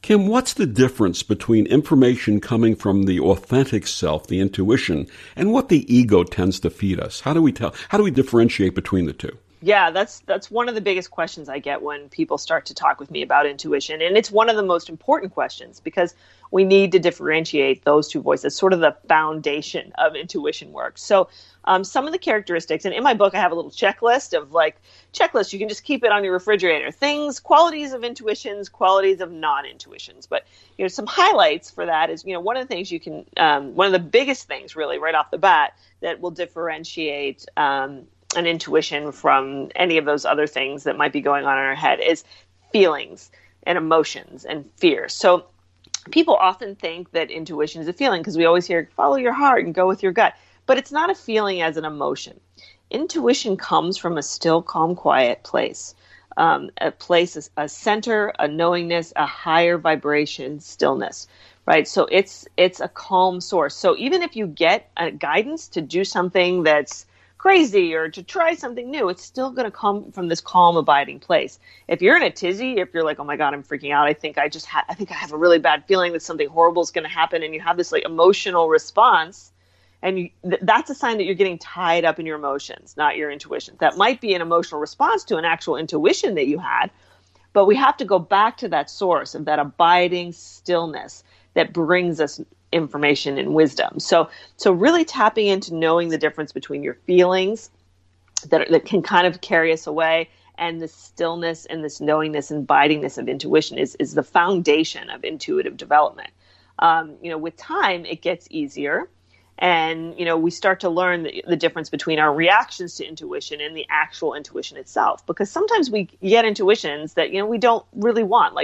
Speaker 1: Kim, what's the difference between information coming from the authentic self, the intuition, and what the ego tends to feed us? How do we differentiate between the two?
Speaker 2: Yeah, that's one of the biggest questions I get when people start to talk with me about intuition. And it's one of the most important questions because we need to differentiate those two voices, sort of the foundation of intuition work. So some of the characteristics, and in my book, I have a little checklist of checklist. You can just keep it on your refrigerator. Things, qualities of intuitions, qualities of non-intuitions. But, some highlights for that is, one of the things you can, one of the biggest things really right off the bat that will differentiate an intuition from any of those other things that might be going on in our head is feelings and emotions and fear. So people often think that intuition is a feeling because we always hear follow your heart and go with your gut, but it's not a feeling as an emotion. Intuition comes from a still, calm, quiet place, a center, a knowingness, a higher vibration, stillness, right? So it's a calm source. So even if you get a guidance to do something that's crazy or to try something new, it's still going to come from this calm, abiding place. If you're in a tizzy, if you're like, oh my God, I'm freaking out, I think I have a really bad feeling that something horrible is going to happen, and you have this emotional response, and that's a sign that you're getting tied up in your emotions, not your intuition. That might be an emotional response to an actual intuition that you had, but we have to go back to that source of that abiding stillness that brings us information and wisdom. So really tapping into knowing the difference between your feelings that can kind of carry us away and the stillness and this knowingness and abidingness of intuition is the foundation of intuitive development. With time, it gets easier. And, we start to learn the difference between our reactions to intuition and the actual intuition itself. Because sometimes we get intuitions that, we don't really want.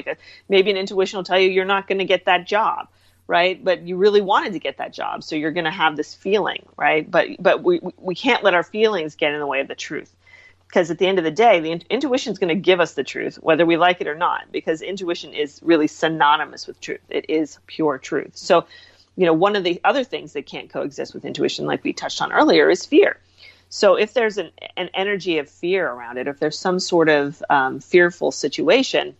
Speaker 2: Maybe an intuition will tell you you're not going to get that job, right? But you really wanted to get that job. So you're going to have this feeling, right? But we can't let our feelings get in the way of the truth. Because at the end of the day, the intuition is going to give us the truth, whether we like it or not. Because intuition is really synonymous with truth. It is pure truth. So, one of the other things that can't coexist with intuition, like we touched on earlier, is fear. So if there's an energy of fear around it, if there's some sort of fearful situation,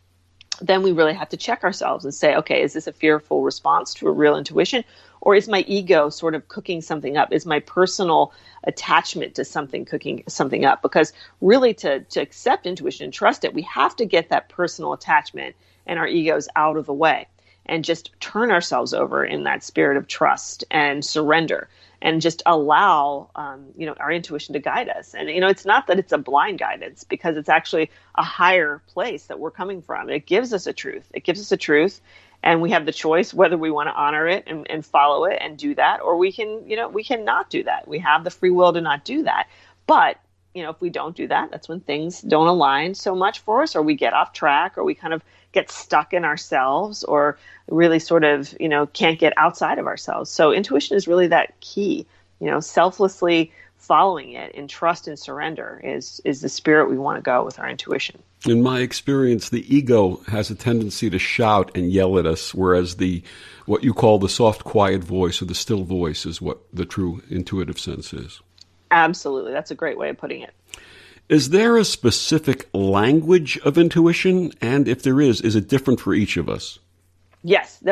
Speaker 2: then we really have to check ourselves and say, okay, is this a fearful response to a real intuition? Or is my ego sort of cooking something up? Is my personal attachment to something cooking something up? Because really to accept intuition and trust it, we have to get that personal attachment and our egos out of the way and just turn ourselves over in that spirit of trust and surrender and just allow, our intuition to guide us. And, it's not that it's a blind guidance because it's actually a higher place that we're coming from. It gives us a truth. It gives us a truth. And we have the choice whether we want to honor it and follow it and do that, or we can not do that. We have the free will to not do that. But, if we don't do that, that's when things don't align so much for us, or we get off track, or we kind of get stuck in ourselves, or really sort of, can't get outside of ourselves. So intuition is really that key, selflessly following it in trust and surrender is the spirit we want to go with our intuition.
Speaker 1: In my experience, the ego has a tendency to shout and yell at us, whereas what you call the soft, quiet voice or the still voice is what the true intuitive sense is.
Speaker 2: Absolutely. That's a great way of putting it.
Speaker 1: Is there a specific language of intuition? And if there is it different for each of us?
Speaker 2: Yes,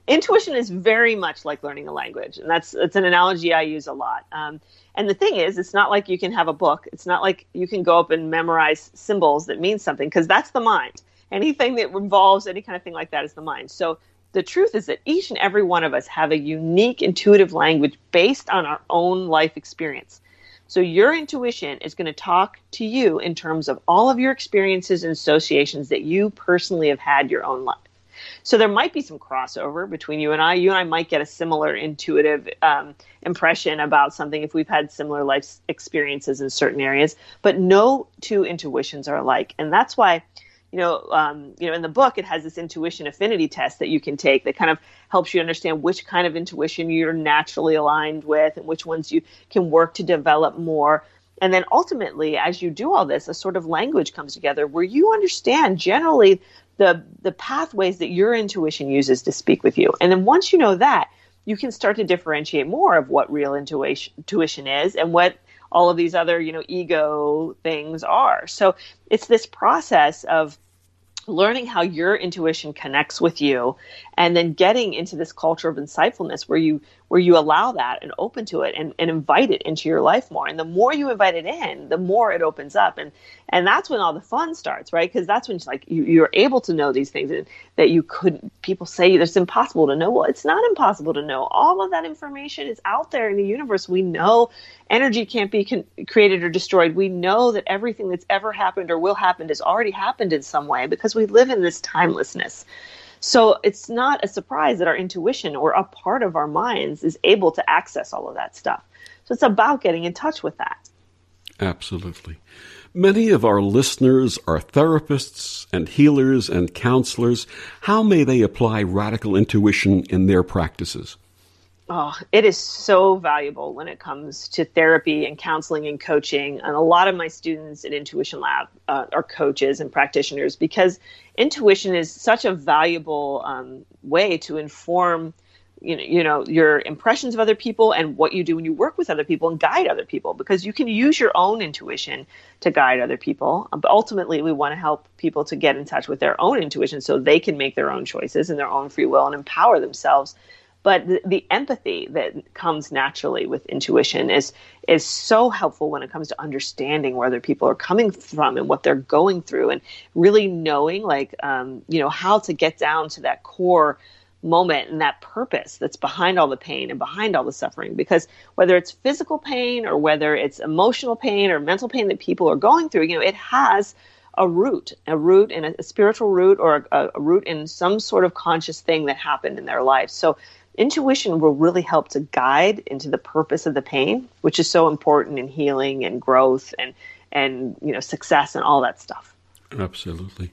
Speaker 2: intuition is very much like learning a language. And it's an analogy I use a lot. And the thing is, it's not like you can have a book. It's not like you can go up and memorize symbols that mean something, because that's the mind. Anything that involves any kind of thing like that is the mind. So the truth is that each and every one of us have a unique intuitive language based on our own life experience. So your intuition is going to talk to you in terms of all of your experiences and associations that you personally have had your own life. So there might be some crossover between you and I. You and I might get a similar intuitive impression about something if we've had similar life experiences in certain areas, but no two intuitions are alike. And that's why, in the book, it has this intuition affinity test that you can take that kind of helps you understand which kind of intuition you're naturally aligned with and which ones you can work to develop more. And then ultimately, as you do all this, a sort of language comes together where you understand generally the pathways that your intuition uses to speak with you. And then once you know that, you can start to differentiate more of what real intuition is and what all of these other, ego things are. So it's this process of learning how your intuition connects with you and then getting into this culture of insightfulness where you allow that and open to it and invite it into your life more. And the more you invite it in, the more it opens up. And that's when all the fun starts, right? Because that's when you're able to know these things that you couldn't. People say it's impossible to know. Well, it's not impossible to know. All of that information is out there in the universe. We know energy can't be created or destroyed. We know that everything that's ever happened or will happen has already happened in some way because we live in this timelessness. So it's not a surprise that our intuition or a part of our minds is able to access all of that stuff. So it's about getting in touch with that.
Speaker 1: Absolutely. Many of our listeners are therapists and healers and counselors. How may they apply radical intuition in their practices?
Speaker 2: Oh, it is so valuable when it comes to therapy and counseling and coaching. And a lot of my students at Intuition Lab are coaches and practitioners because intuition is such a valuable way to inform, your impressions of other people and what you do when you work with other people and guide other people, because you can use your own intuition to guide other people. But ultimately, we want to help people to get in touch with their own intuition so they can make their own choices and their own free will and empower themselves. But the empathy that comes naturally with intuition is so helpful when it comes to understanding where other people are coming from and what they're going through, and really knowing how to get down to that core moment and that purpose that's behind all the pain and behind all the suffering. Because whether it's physical pain or whether it's emotional pain or mental pain that people are going through, it has a root in a spiritual root or a root in some sort of conscious thing that happened in their life. So intuition will really help to guide into the purpose of the pain, which is so important in healing and growth and success and all that stuff.
Speaker 1: Absolutely.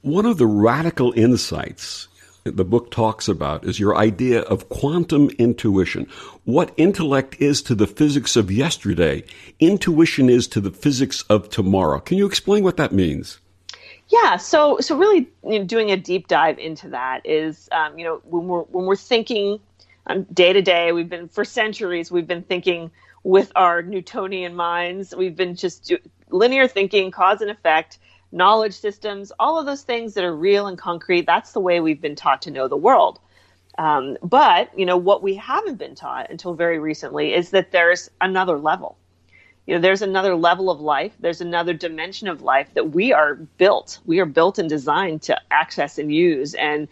Speaker 1: One of the radical insights the book talks about is your idea of quantum intuition. What intellect is to the physics of yesterday, intuition is to the physics of tomorrow. Can you explain what that means?
Speaker 2: Yeah, so really doing a deep dive into that is, when we're thinking day to day, for centuries, we've been thinking with our Newtonian minds. We've been just linear thinking, cause and effect, knowledge systems, all of those things that are real and concrete. That's the way we've been taught to know the world. But what we haven't been taught until very recently is that there's another level. There's another level of life. There's another dimension of life that we are built and designed to access and use and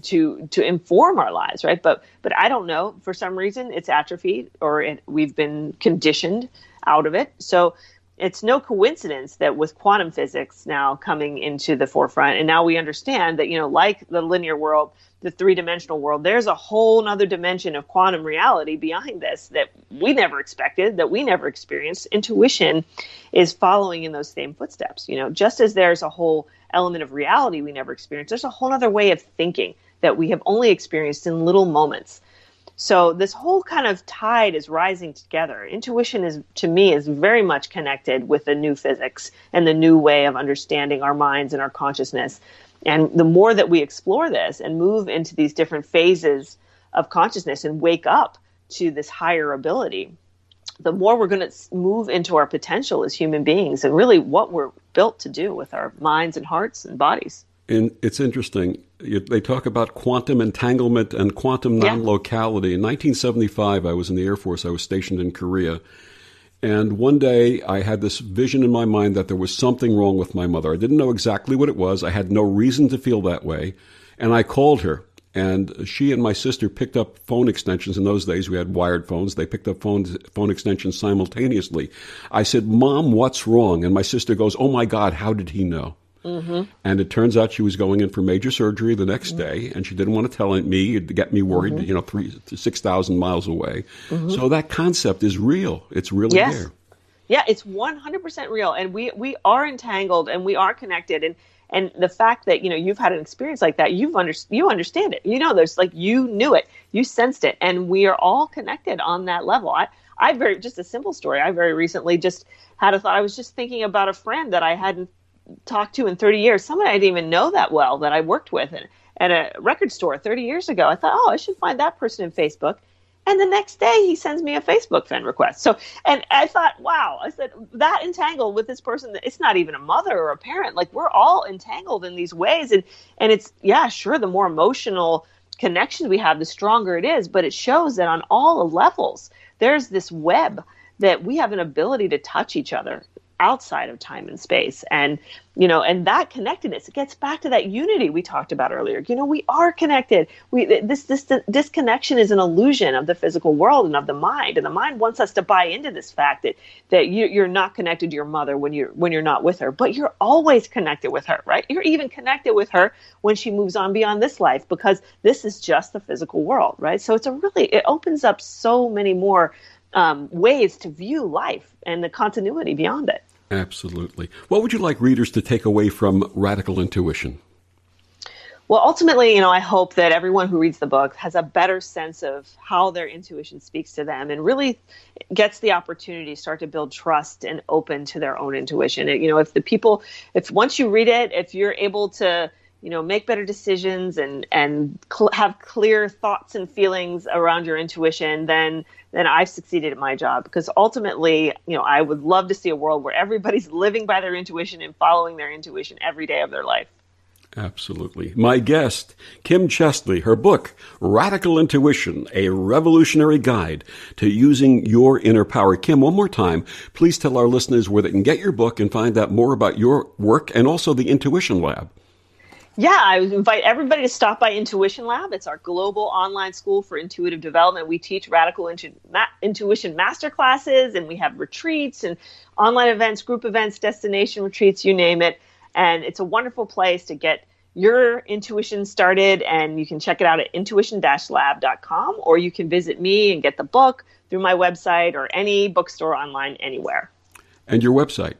Speaker 2: to inform our lives, right? But I don't know, for some reason it's atrophied or we've been conditioned out of it. So it's no coincidence that with quantum physics now coming into the forefront, and now we understand that, like the linear world, the three-dimensional world, there's a whole nother dimension of quantum reality behind this that we never expected, that we never experienced. Intuition is following in those same footsteps. Just as there's a whole element of reality we never experienced, there's a whole other way of thinking that we have only experienced in little moments. So this whole kind of tide is rising together. Intuition to me, is very much connected with the new physics and the new way of understanding our minds and our consciousness. And the more that we explore this and move into these different phases of consciousness and wake up to this higher ability, the more we're going to move into our potential as human beings and really what we're built to do with our minds and hearts and bodies.
Speaker 1: And it's interesting. They talk about quantum entanglement and quantum non-locality. In 1975, I was in the Air Force. I was stationed in Korea. And one day I had this vision in my mind that there was something wrong with my mother. I didn't know exactly what it was. I had no reason to feel that way. And I called her. And she and my sister picked up phone extensions. In those days, we had wired phones. They picked up phone extensions simultaneously. I said, "Mom, what's wrong?" And my sister goes, "Oh, my God, how did he know?" Mm-hmm. And it turns out she was going in for major surgery the next day, and she didn't want to tell me to get me worried, 3,000 to 6,000 miles away. Mm-hmm. So that concept is real. It's really there.
Speaker 2: Yeah, it's 100% real. And we are entangled and we are connected. And the fact that, you've had an experience like that, you understand it. There's you knew it, you sensed it, and we are all connected on that level. Just a simple story. I very recently just had a thought. I was just thinking about a friend that I hadn't talked to in 30 years, someone I didn't even know that well that I worked with at a record store 30 years ago. I thought, I should find that person in Facebook. And the next day he sends me a Facebook friend request. So, and I thought, wow, I said, that entangled with this person, it's not even a mother or a parent. Like, we're all entangled in these ways. And it's, yeah, sure, the more emotional connection we have, the stronger it is. But it shows that on all levels, there's this web that we have an ability to touch each other outside of time and space. And, and that connectedness, it gets back to that unity we talked about earlier. We are connected. This disconnection is an illusion of the physical world and of the mind. And the mind wants us to buy into this fact that you're not connected to your mother when you're not with her, but you're always connected with her, right? You're even connected with her when she moves on beyond this life, because this is just the physical world, right? So it opens up so many more ways to view life and the continuity beyond it.
Speaker 1: Absolutely. What would you like readers to take away from Radical Intuition?
Speaker 2: Well, ultimately, I hope that everyone who reads the book has a better sense of how their intuition speaks to them and really gets the opportunity to start to build trust and open to their own intuition. If once you read it, if you're able to make better decisions and have clear thoughts and feelings around your intuition, then I've succeeded at my job. Because ultimately, I would love to see a world where everybody's living by their intuition and following their intuition every day of their life.
Speaker 1: Absolutely. My guest, Kim Chestney, her book, Radical Intuition, A Revolutionary Guide to Using Your Inner Power. Kim, one more time, please tell our listeners where they can get your book and find out more about your work and also the Intuition Lab.
Speaker 2: Yeah, I would invite everybody to stop by Intuition Lab. It's our global online school for intuitive development. We teach radical intuition masterclasses, and we have retreats and online events, group events, destination retreats, you name it. And it's a wonderful place to get your intuition started, and you can check it out at intuition-lab.com, or you can visit me and get the book through my website or any bookstore online anywhere.
Speaker 1: And your website?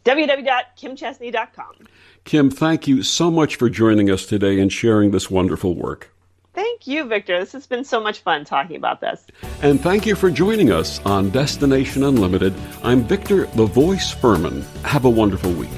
Speaker 2: www.kimchestney.com.
Speaker 1: Kim, thank you so much for joining us today and sharing this wonderful work.
Speaker 2: Thank you, Victor. This has been so much fun talking about this.
Speaker 1: And thank you for joining us on Destination Unlimited. I'm Victor, the Voice Fuhrman. Have a wonderful week.